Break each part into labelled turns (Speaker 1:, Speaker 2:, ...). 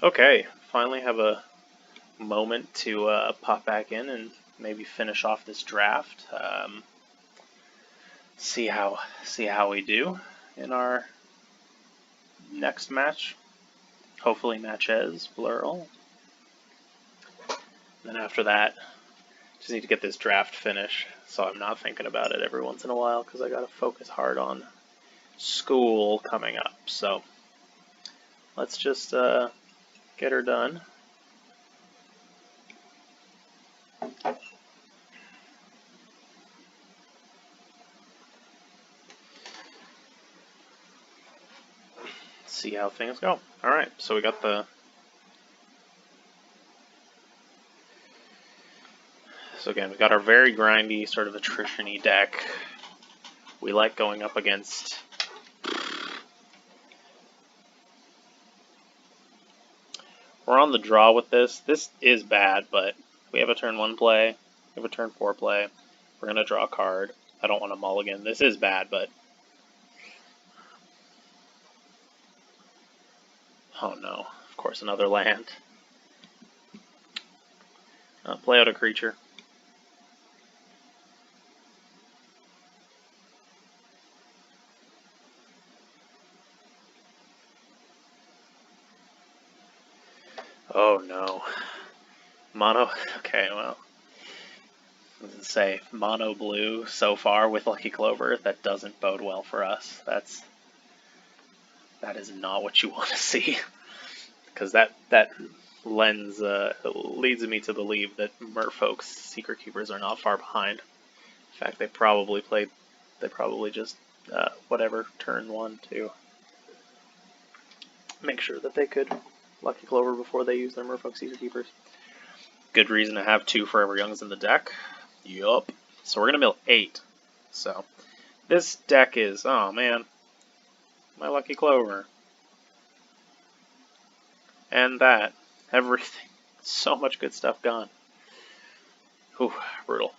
Speaker 1: Okay, finally have a moment to pop back in and maybe finish off this draft. See how we do in our next match. Hopefully matches plural. Then after that, just need to get this draft finished, so I'm not thinking about it every once in a while because I gotta focus hard on school coming up. So let's just get her done. See how things go. Alright, so we got the... So again, we got our very grindy, sort of attrition-y deck. We like going up against... We're on the draw with this. This is bad, but we have a turn 1 play, we have a turn 4 play. We're going to draw a card. I don't want to mulligan. This is bad, but... Oh no, of course another land. Play out a creature. Oh no. Mono, okay, well. I was gonna say, mono blue so far with Lucky Clover, that doesn't bode well for us. That is not what you want to see. Because that lends leads me to believe that Merfolk's Secret Keepers are not far behind. In fact, they probably just whatever turn 1 to make sure that they could Lucky Clover before they use their Merfolk Secret Keepers. Good reason to have 2 Forever Youngs in the deck. Yup. So we're gonna mill 8. So this deck is, oh man, my Lucky Clover. And that. Everything. So much good stuff gone. Whew, brutal.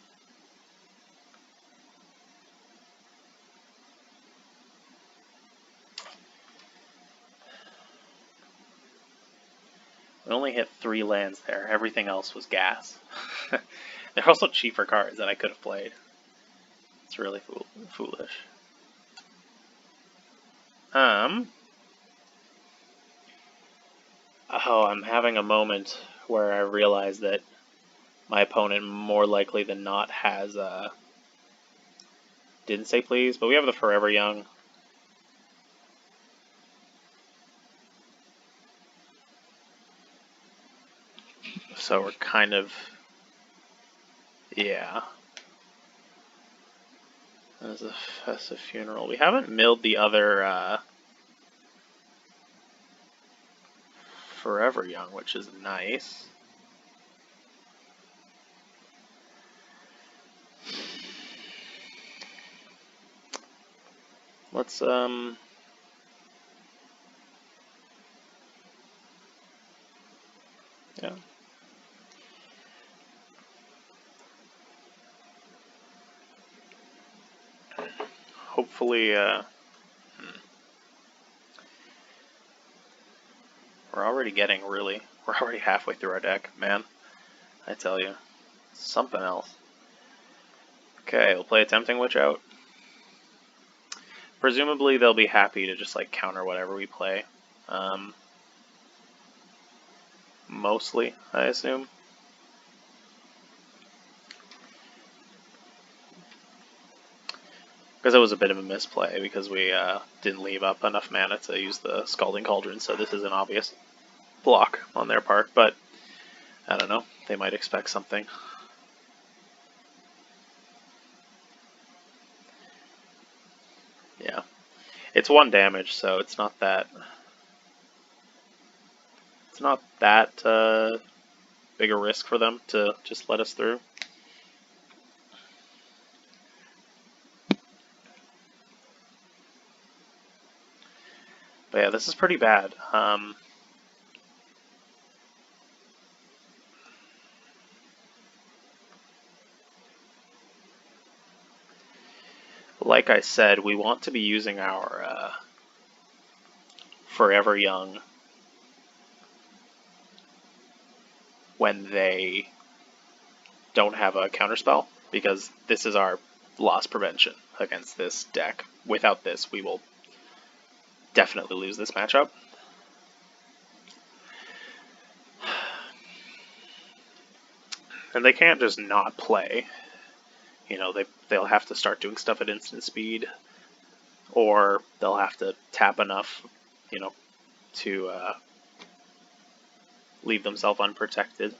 Speaker 1: We only hit 3 lands there. Everything else was gas. There are also cheaper cards that I could have played. It's really foolish. Oh, I'm having a moment where I realize that my opponent more likely than not has didn't say please, but we have the Forever Young. So we're kind of, yeah. As a festive funeral. We haven't milled the other Forever Young, which is nice. Let's yeah. Hopefully, we're already halfway through our deck, man. I tell you, something else. Okay, we'll play a Tempting Witch out. Presumably they'll be happy to just like counter whatever we play. Mostly, I assume. Because it was a bit of a misplay because we didn't leave up enough mana to use the Scalding Cauldron, so this is an obvious block on their part, but I don't know, they might expect something. Yeah. It's 1 damage, so it's not that big a risk for them to just let us through. But yeah, this is pretty bad. Like I said, we want to be using our Forever Young when they don't have a counterspell, because this is our loss prevention against this deck. Without this, we will definitely lose this matchup. And they can't just not play. You know, they'll have to start doing stuff at instant speed, or they'll have to tap enough, you know, to leave themselves unprotected.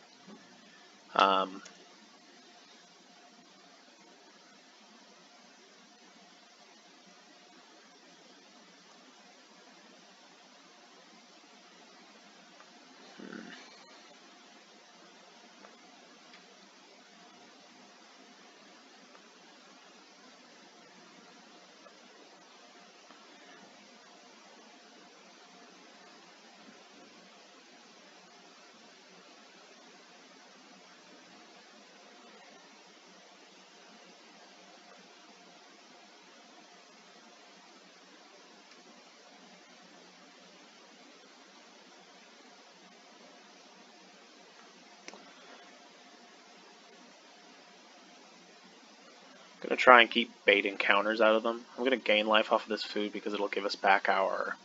Speaker 1: Gonna try and keep baiting counters out of them. I'm gonna gain life off of this food because it'll give us back our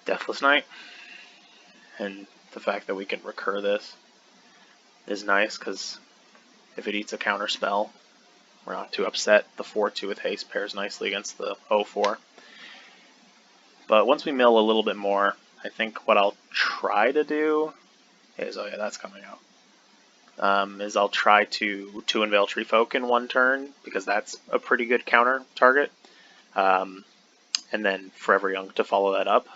Speaker 1: Deathless Knight. And the fact that we can recur this is nice, because if it eats a counter spell, we're not too upset. The 4-2 with haste pairs nicely against the 0-4. But once we mill a little bit more, I think what I'll try to do is, oh yeah, that's coming out. Is I'll try to Unveil Tree Folk in one turn, because that's a pretty good counter target. And then Forever Young to follow that up.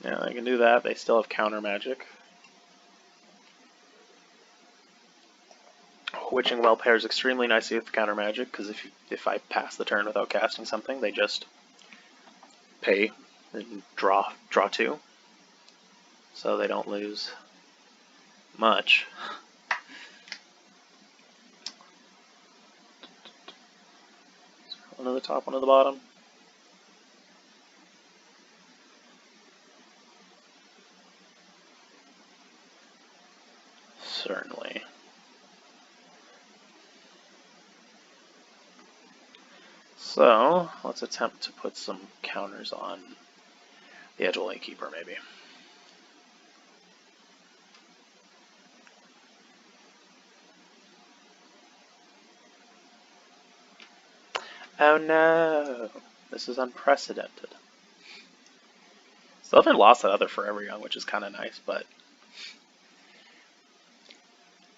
Speaker 1: Yeah, they can do that. They still have counter magic. Witching Well pairs extremely nicely with counter magic, because if I pass the turn without casting something, they just pay and draw 2. So they don't lose much. One at the top, one at the bottom. Certainly. So, let's attempt to put some counters on the Eldraine Keeper, maybe. Oh no! This is unprecedented. Still haven't lost that other Forever Young, which is kind of nice, but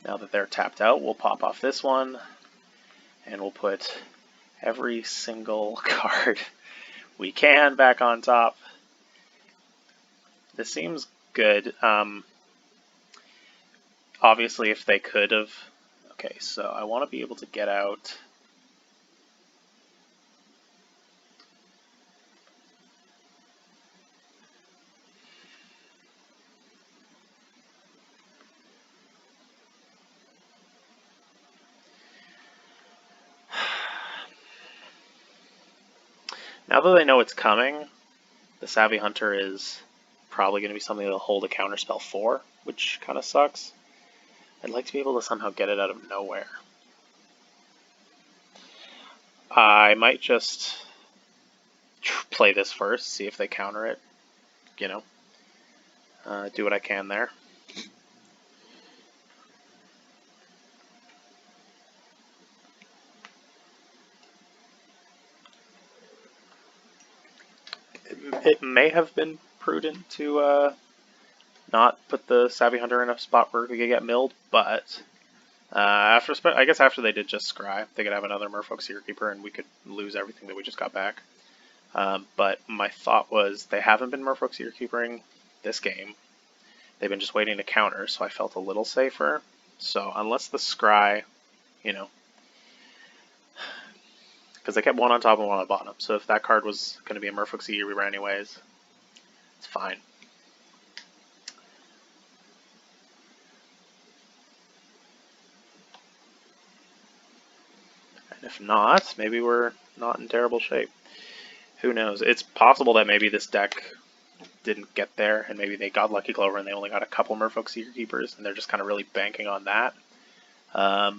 Speaker 1: now that they're tapped out, we'll pop off this one, and we'll put every single card we can back on top. This seems good. Obviously, if they could have... Okay, so I want to be able to get out... Now that they know it's coming, the Savvy Hunter is probably going to be something that'll hold a counterspell for, which kind of sucks. I'd like to be able to somehow get it out of nowhere. I might just play this first, see if they counter it, you know, do what I can there. It may have been prudent to not put the Savvy Hunter in a spot where we could get milled, but I guess after they did just Scry, they could have another Merfolk Seeker Keeper and we could lose everything that we just got back. But my thought was they haven't been Merfolk Seeker Keepering this game. They've been just waiting to counter, so I felt a little safer. So unless the Scry, you know, because they kept one on top and one on bottom. So if that card was going to be a Merfolk Seeker Keeper anyways, it's fine. If not, maybe we're not in terrible shape. Who knows? It's possible that maybe this deck didn't get there, and maybe they got Lucky Clover and they only got a couple Merfolk Seeker Keepers, and they're just kind of really banking on that. They're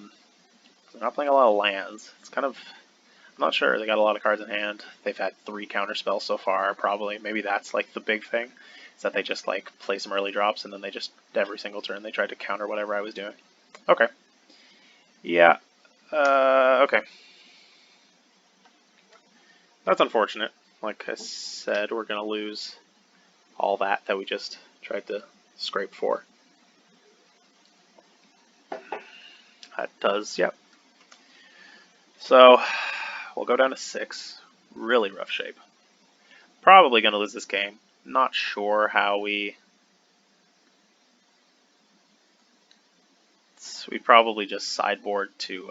Speaker 1: not playing a lot of lands. It's kind of, I'm not sure. They got a lot of cards in hand. They've had 3 counter spells so far, probably. Maybe that's like the big thing, is that they just like play some early drops and then they just, every single turn, they tried to counter whatever I was doing. Okay. Yeah. Okay. That's unfortunate. Like I said, we're going to lose all that we just tried to scrape for. That does, yep. So, we'll go down to 6. Really rough shape. Probably going to lose this game. Not sure how we probably just sideboard to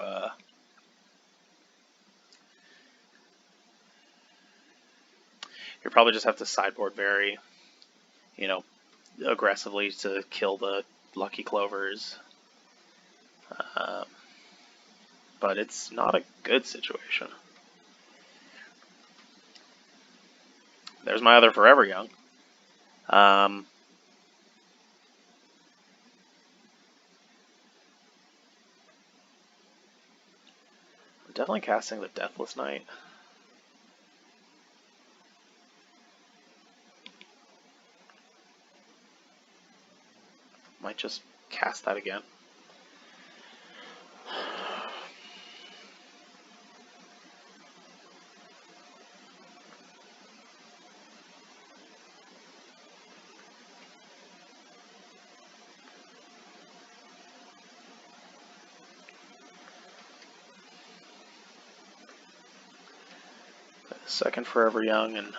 Speaker 1: you probably just have to sideboard very, you know, aggressively to kill the Lucky Clovers. But it's not a good situation. There's my other Forever Young. I'm definitely casting the Deathless Knight. Might just cast that again. Second Forever Young, and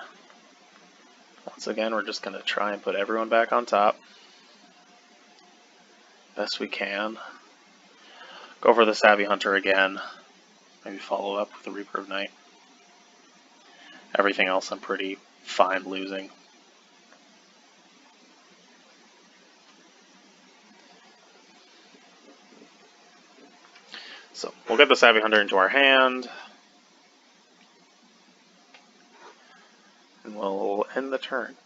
Speaker 1: once again we're just going to try and put everyone back on top. Best we can. Go for the Savvy Hunter again. Maybe follow up with the Reaper of Night. Everything else I'm pretty fine losing. So we'll get the Savvy Hunter into our hand. And we'll end the turn.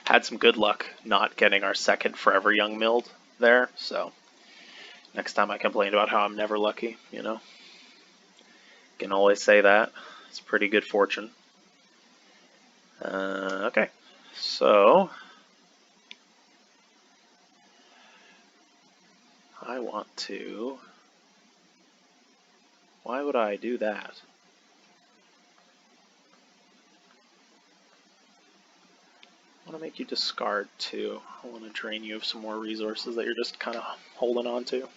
Speaker 1: Had some good luck not getting our second Forever Young milled there, so next time I complain about how I'm never lucky, you know. Can always say that. It's pretty good fortune. Okay, so I want to... Why would I do that? I want to make you discard 2. I want to drain you of some more resources that you're just kind of holding on to.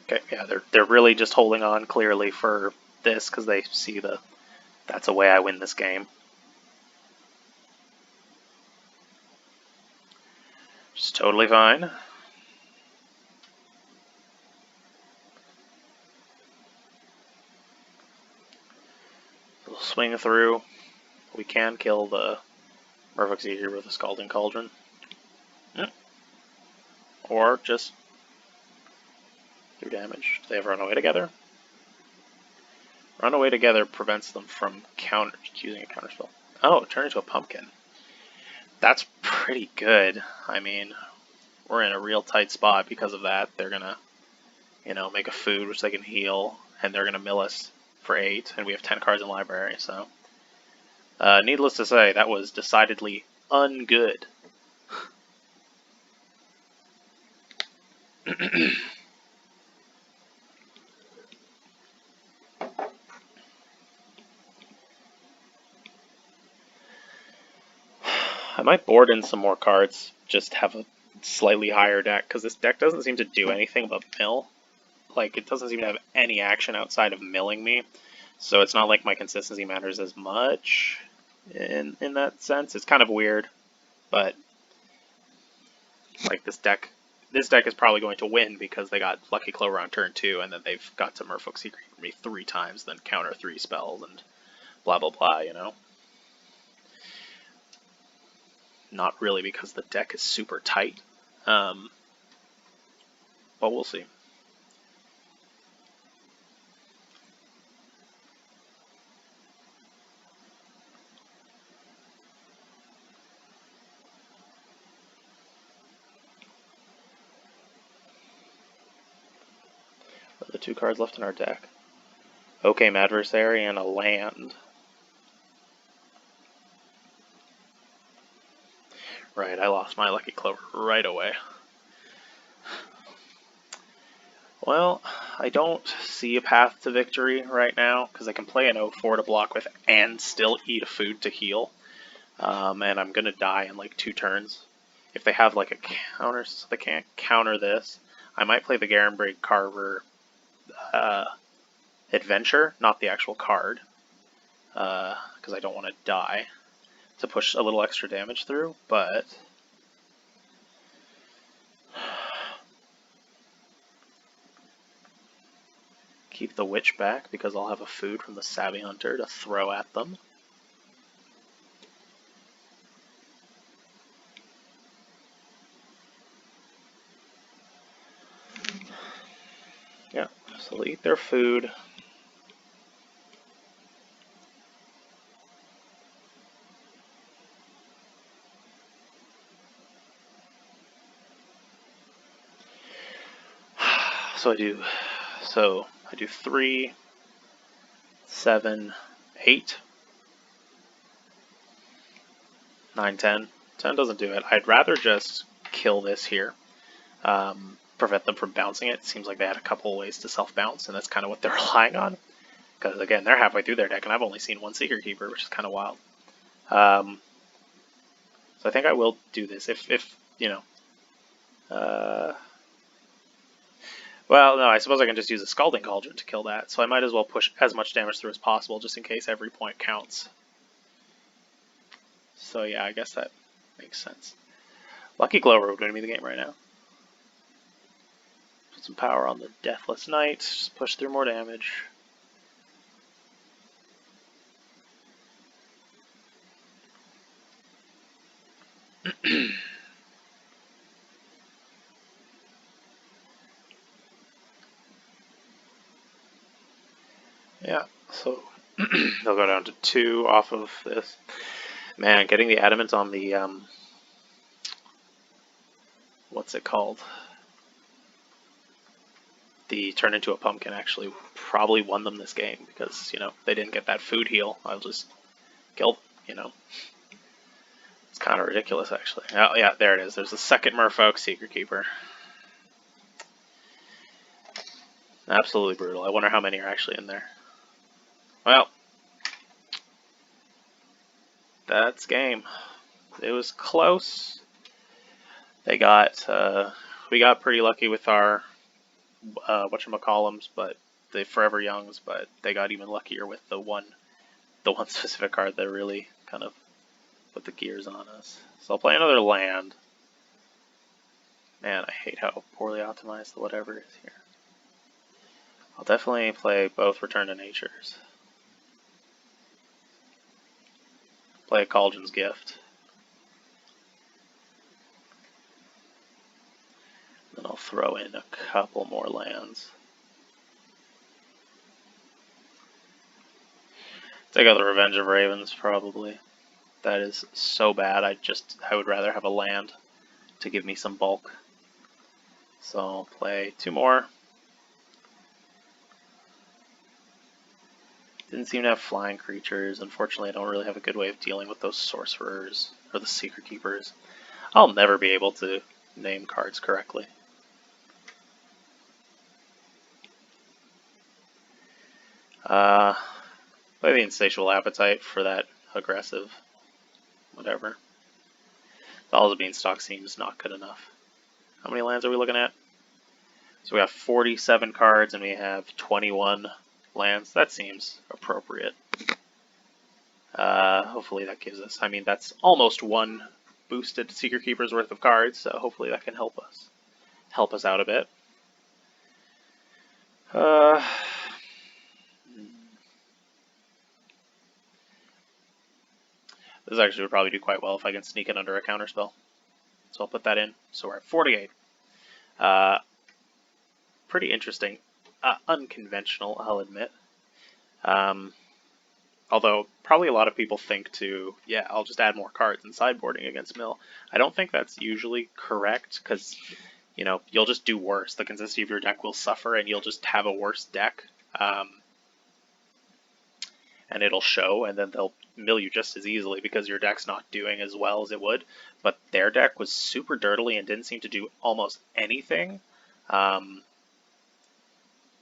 Speaker 1: Okay, yeah, they're really just holding on clearly for this because they see that's a way I win this game. Which is totally fine. We'll swing through. We can kill the Merfolk Seeker with a Scalding Cauldron. Or just do damage. Do they have Runaway Together? Runaway Together prevents them from using a counterspell. Oh, turn into a pumpkin. That's pretty good. I mean, we're in a real tight spot because of that. They're gonna, you know, make a food which they can heal, and they're gonna mill us for 8, and we have 10 cards in library, so. Needless to say, that was decidedly ungood. I might board in some more cards, just have a slightly higher deck, because this deck doesn't seem to do anything but mill. Like, it doesn't seem to have any action outside of milling me, so it's not like my consistency matters as much in that sense. It's kind of weird, but like this deck this deck is probably going to win because they got Lucky Clover on turn 2, and then they've got to Merfolk Secret me 3 times, then counter 3 spells, and blah blah blah, you know? Not really because the deck is super tight, but we'll see. The 2 cards left in our deck. Okame Adversary and a land. Right, I lost my Lucky Clover right away. Well, I don't see a path to victory right now, because I can play an 0-4 to block with and still eat a food to heal. And I'm going to die in like 2 turns. If they have like a counter, so they can't counter this, I might play the Garenbraid Carver Adventure, not the actual card, because I don't want to die, to push a little extra damage through, but keep the Witch back because I'll have a food from the Savvy Hunter to throw at them. Yeah, so they'll eat their food. So I do 3, 7, 8, 9, 10. 10 doesn't do it. I'd rather just kill this here. Prevent them from bouncing it. It seems like they had a couple ways to self-bounce, and that's kind of what they're relying on. Because, again, they're halfway through their deck, and I've only seen 1 Secret Keeper, which is kind of wild. So I think I will do this. If you know... well, no, I suppose I can just use a Scalding Cauldron to kill that, so I might as well push as much damage through as possible, just in case every point counts. So yeah, I guess that makes sense. Lucky Clover would win me the game right now. Put some power on the Deathless Knight, just push through more damage. Yeah, so they'll go down to 2 off of this. Man, getting the Adamant on the, what's it called? The turn into a pumpkin actually probably won them this game because, you know, they didn't get that food heal. I'll just kill them, you know. It's kind of ridiculous, actually. Oh, yeah, there it is. There's the second Merfolk Secret Keeper. Absolutely brutal. I wonder how many are actually in there. Well, that's game. It was close. They got, we got pretty lucky with our, whatchamacallums, but the Forever Youngs, but they got even luckier with the one specific card that really kind of put the gears on us. So I'll play another land. Man, I hate how poorly optimized the whatever is here. I'll definitely play both Return to Natures. Play a Cauldron's Gift. Then I'll throw in a couple more lands. Take out the Revenge of Ravens, probably. That is so bad, I would rather have a land to give me some bulk. So I'll play 2 more. Didn't seem to have flying creatures. Unfortunately, I don't really have a good way of dealing with those sorcerers, or the Secret Keepers. I'll never be able to name cards correctly. Play the Insatiable Appetite for that aggressive whatever. The Halls of Beanstalk seems not good enough. How many lands are we looking at? So we have 47 cards and we have 21 lands. That seems appropriate. Hopefully that gives us, I mean, that's almost 1 boosted Secret Keeper's worth of cards, so hopefully that can help us. help us out a bit. This actually would probably do quite well if I can sneak it under a counterspell. So I'll put that in. So we're at 48. Pretty interesting. Unconventional, I'll admit. Although probably a lot of people think to, yeah, I'll just add more cards in sideboarding against mill. I don't think that's usually correct because, you know, you'll just do worse. The consistency of your deck will suffer and you'll just have a worse deck. And it'll show, and then they'll mill you just as easily because your deck's not doing as well as it would. But their deck was super dirtily and didn't seem to do almost anything.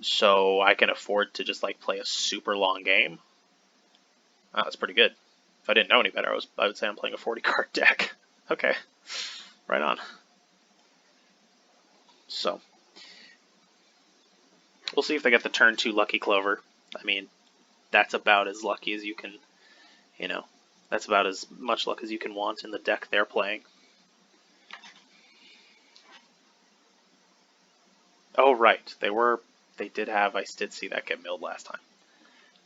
Speaker 1: So I can afford to just like play a super long game. Oh, that's pretty good. If I didn't know any better, I would say I'm playing a 40-card deck. Okay, right on. So we'll see if they get the turn 2 Lucky Clover. I mean, that's about as lucky as you can, you know, that's about as much luck as you can want in the deck they're playing. Oh, right. They did have, I did see that get milled last time.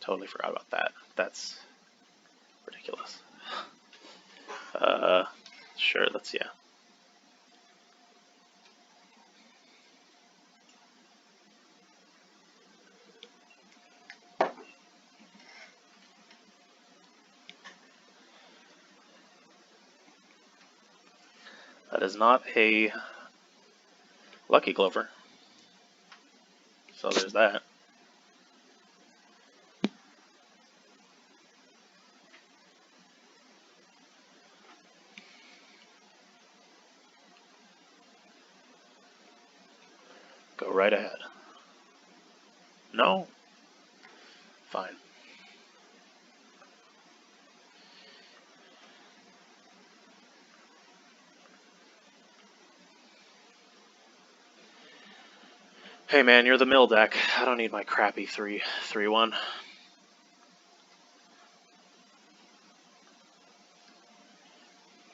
Speaker 1: Totally forgot about that. That's ridiculous. Sure, yeah. That is not a Lucky Clover. So there's that. Go right ahead. No? Fine. Hey man, you're the mill deck. I don't need my crappy 3/1.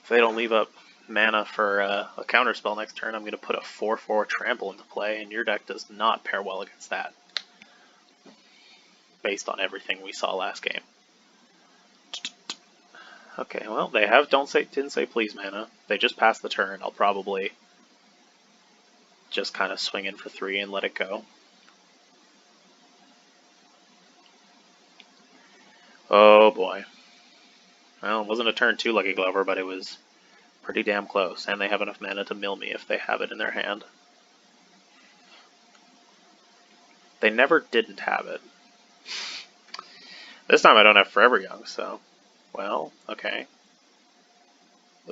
Speaker 1: If they don't leave up mana for a counterspell next turn, I'm going to put a 4/4 trample into play, and your deck does not pair well against that. Based on everything we saw last game. Okay, well, they have didn't say please mana. They just passed the turn. I'll probably just kind of swing in for 3 and let it go. Oh boy. Well, it wasn't a turn 2 Lucky Clover, but it was pretty damn close. And they have enough mana to mill me if they have it in their hand. They never didn't have it. This time I don't have Forever Young, so... Well, okay.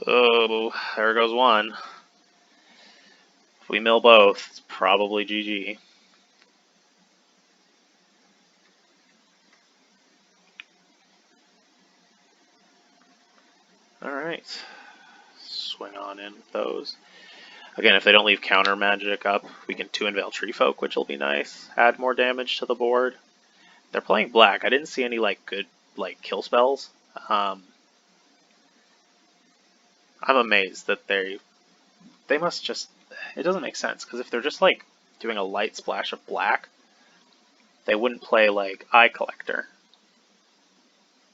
Speaker 1: Oh, there goes one. If we mill both, it's probably GG. Alright. Swing on in with those. Again, if they don't leave counter magic up, we can 2-Unveil Treefolk, which will be nice. Add more damage to the board. They're playing black. I didn't see any like good like kill spells. I'm amazed that they must just... It doesn't make sense, because if they're just like doing a light splash of black, they wouldn't play like Eye Collector.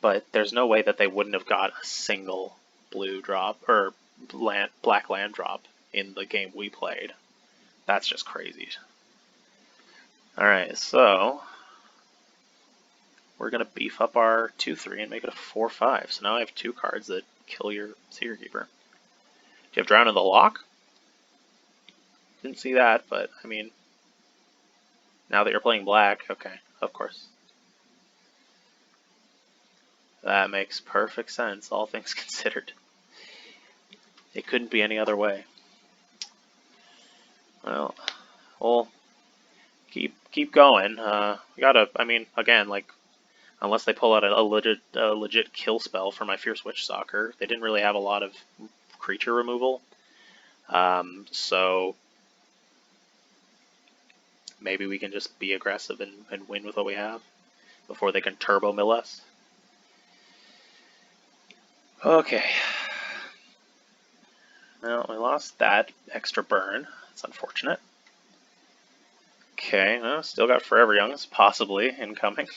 Speaker 1: But there's no way that they wouldn't have got a single blue drop, or black land drop in the game we played. That's just crazy. Alright, so we're going to beef up our 2/3 and make it a 4/5. So now I have 2 cards that kill your Seeker Keeper. Do you have Drown in the Lock? Didn't see that, but I mean, now that you're playing black, okay, of course. That makes perfect sense, all things considered. It couldn't be any other way. Well, we'll keep going. We gotta, I mean, again, like, unless they pull out a legit kill spell for my Fierce Witch Stalker, they didn't really have a lot of creature removal. So maybe we can just be aggressive and win with what we have before they can turbo mill us. Okay. Well, we lost that extra burn. That's unfortunate. Okay, well, still got Forever Youngs, possibly, incoming.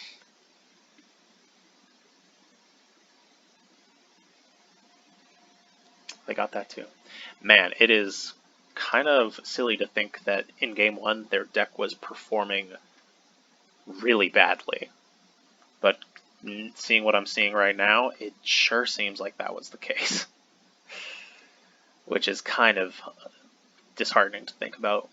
Speaker 1: They got that too. Man, it is kind of silly to think that in Game 1 their deck was performing really badly. But seeing what I'm seeing right now, it sure seems like that was the case. Which is kind of disheartening to think about.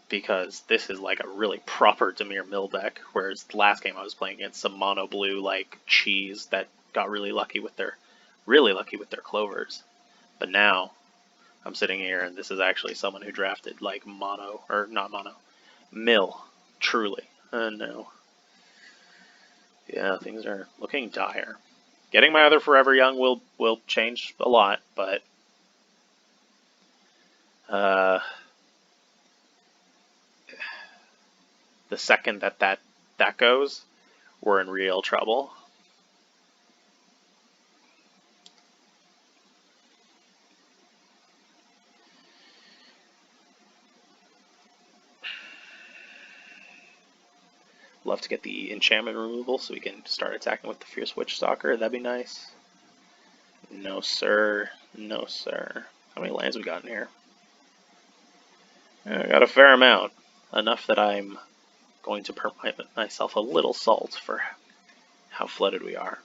Speaker 1: Because this is like a really proper Dimir Mill deck, whereas the last game I was playing against some mono blue like cheese that got really lucky with their clovers. But now I'm sitting here and this is actually someone who drafted like mono, or not mono, mill, truly. No. Yeah, things are looking dire. Getting my other Forever Young will change a lot, but the second that goes, we're in real trouble. Love to get the enchantment removal so we can start attacking with the Fierce Witch Stalker. That'd be nice. No, sir. No, sir. How many lands we got in here? I got a fair amount. Enough that I'm going to permit myself a little salt for how flooded we are.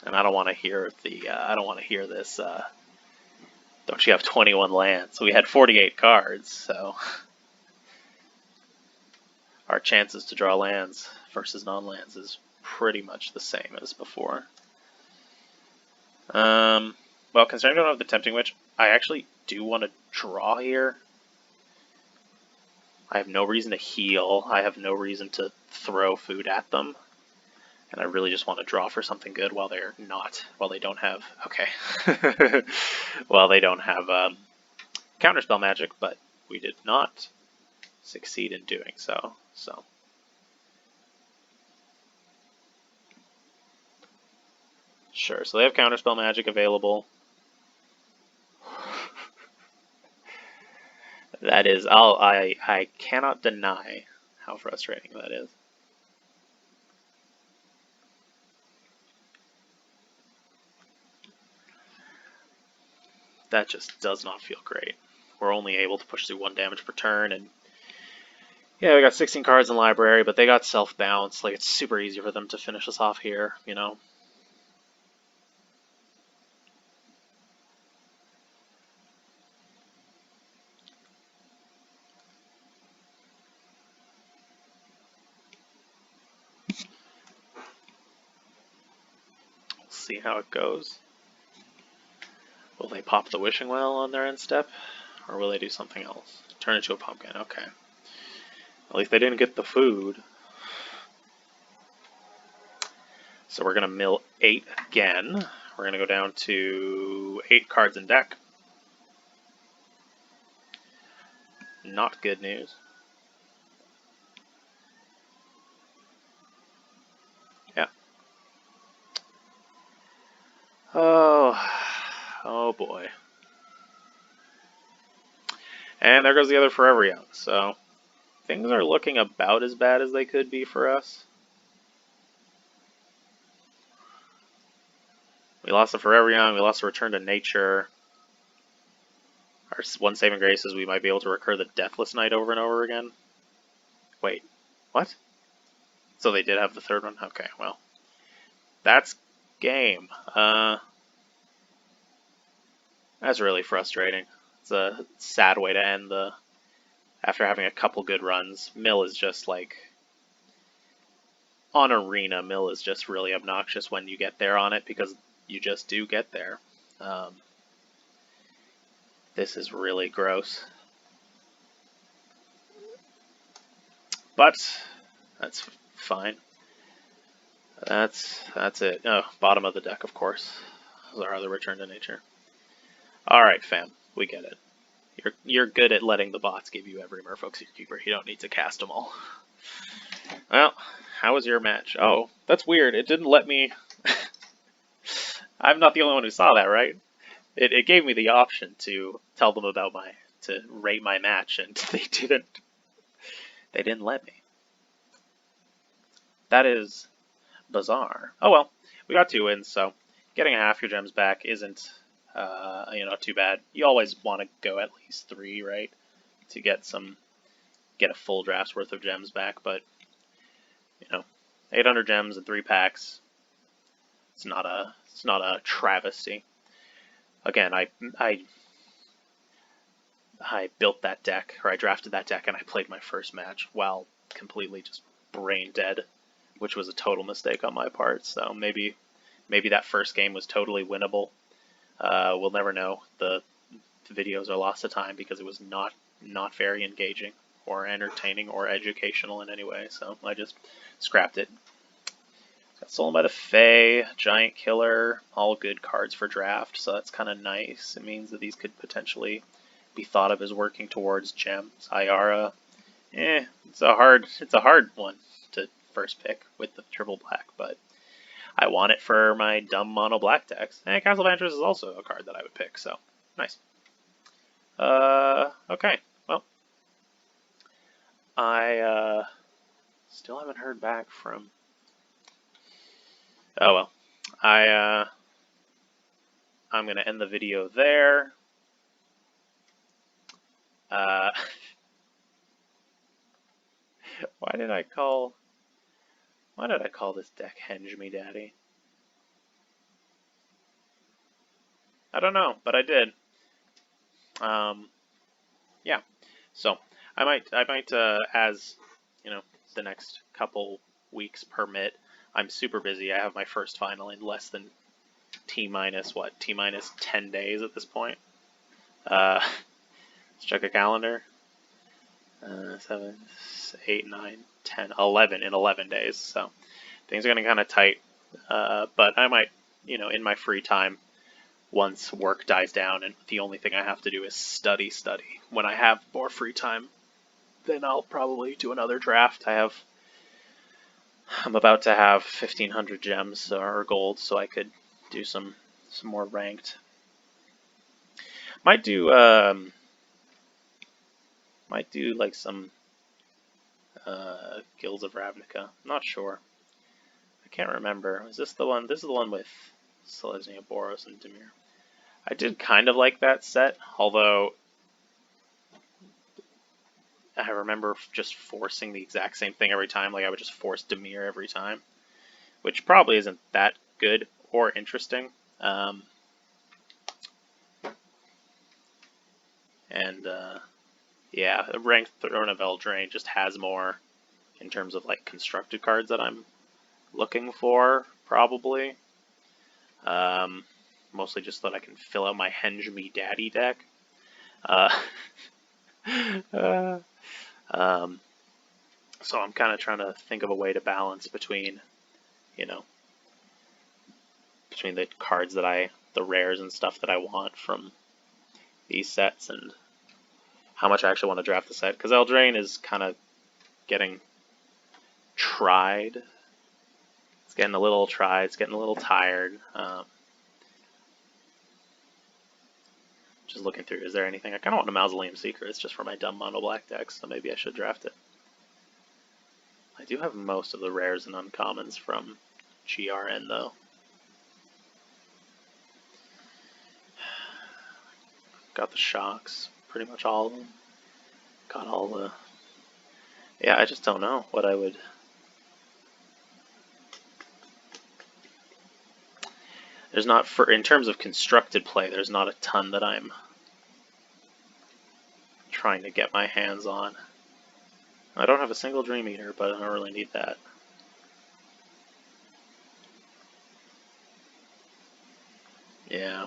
Speaker 1: And I don't want to hear the. I don't want to hear this. Don't you have 21 lands? We had 48 cards, so our chances to draw lands versus non-lands is pretty much the same as before. Well, considering I don't have the Tempting Witch, I actually do want to draw here. I have no reason to heal. I have no reason to throw food at them. And I really just want to draw for something good while they're not, while they don't have, okay. While they don't have counterspell magic, but we did not succeed in doing so. Sure, so they have counterspell magic available. That is, I cannot deny how frustrating that is. That just does not feel great. We're only able to push through 1 damage per turn, and yeah, we got 16 cards in library, but they got self-bounce. Like, it's super easy for them to finish us off here, you know? We'll see how it goes. Will they pop the Wishing Well on their end step? Or will they do something else? Turn into a pumpkin, okay. At least they didn't get the food. So we're going to mill 8 again. We're going to go down to 8 cards in deck. Not good news. Yeah. Oh boy. And there goes the other Forever Young. So things are looking about as bad as they could be for us. We lost the Forever Young, we lost the Return to Nature. Our 1 saving grace is we might be able to recur the Deathless Knight over and over again. Wait, what? So they did have the 3rd one? Okay, well. That's game. That's really frustrating. It's a sad way to end the... After having a couple good runs. Mill is just like... On Arena, Mill is just really obnoxious when you get there on it, because you just do get there. This is really gross. But that's fine. That's it. Oh, bottom of the deck, of course. Those are other Return to Nature. Alright, fam. We get it. You're good at letting the bots give you every Merfolk Secretkeeper. You don't need to cast them all. Well, how was your match? Oh, that's weird. It didn't let me... I'm not the only one who saw that, right? It gave me the option to tell them about to rate my match, and they didn't. They didn't let me. That is bizarre. Oh well, we got 2 wins, so getting half your gems back isn't, too bad. You always want to go at least 3, right, to get a full draft's worth of gems back. But 800 gems in 3 packs. It's not a travesty. Again, I built that deck, or I drafted that deck, and I played my first match while completely just brain dead, which was a total mistake on my part. So maybe that first game was totally winnable. We'll never know. The videos are lost to time because it was not very engaging or entertaining or educational in any way. So I just scrapped it. Got Stolen by the Fae, Giant Killer, all good cards for draft, so that's kind of nice. It means that these could potentially be thought of as working towards gems. Ayara, it's a hard one to first pick with the triple black, but I want it for my dumb mono black decks. And Castle Vantress is also a card that I would pick, so nice. Okay, well, I still haven't heard back from. Oh well, I'm gonna end the video there. Why did I call this deck Henge Me Daddy? I don't know, but I did. Yeah. So I might as the next couple weeks permit. I'm super busy. I have my first final in less than T minus 10 days at this point. Let's check a calendar. 7, 8, 9, 10, 11 in 11 days. So things are getting kind of tight. But I might, in my free time, once work dies down and the only thing I have to do is study. When I have more free time, then I'll probably do another draft. I'm about to have 1,500 gems or gold, so I could do some more ranked. Might do like some Guilds of Ravnica. I'm not sure. I can't remember. Is this the one? This is the one with Selesnya, Boros, and Dimir. I did kind of like that set, although I remember just forcing the exact same thing every time. Like I would just force Dimir every time, which probably isn't that good or interesting. Yeah, the ranked Throne of Eldraine just has more in terms of like constructed cards that I'm looking for, probably. Mostly just so that I can fill out my Henge Me Daddy deck. So I'm kind of trying to think of a way to balance between, between the cards the rares and stuff that I want from these sets and how much I actually want to draft the set. Because Eldraine is kind of getting tried. It's getting a little tried. It's getting a little tired. Just looking through, is there anything? I kind of want a Mausoleum Seeker. It's just for my dumb mono black decks, so maybe I should draft it. I do have most of the rares and uncommons from GRN, though. Got the shocks, pretty much all of them. Got all the... Yeah, I just don't know what I would... There's not, in terms of constructed play, there's not a ton that I'm trying to get my hands on. I don't have a single Dream Eater, but I don't really need that. Yeah.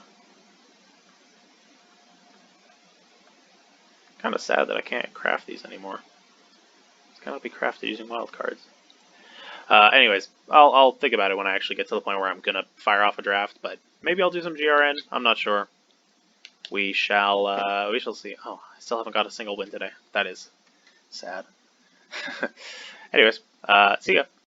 Speaker 1: Kind of sad that I can't craft these anymore. It's gotta be crafted using wildcards. Anyways, I'll think about it when I actually get to the point where I'm gonna fire off a draft, but maybe I'll do some GRN. I'm not sure. We shall see. Oh, I still haven't got a single win today. That is sad. Anyways, see ya.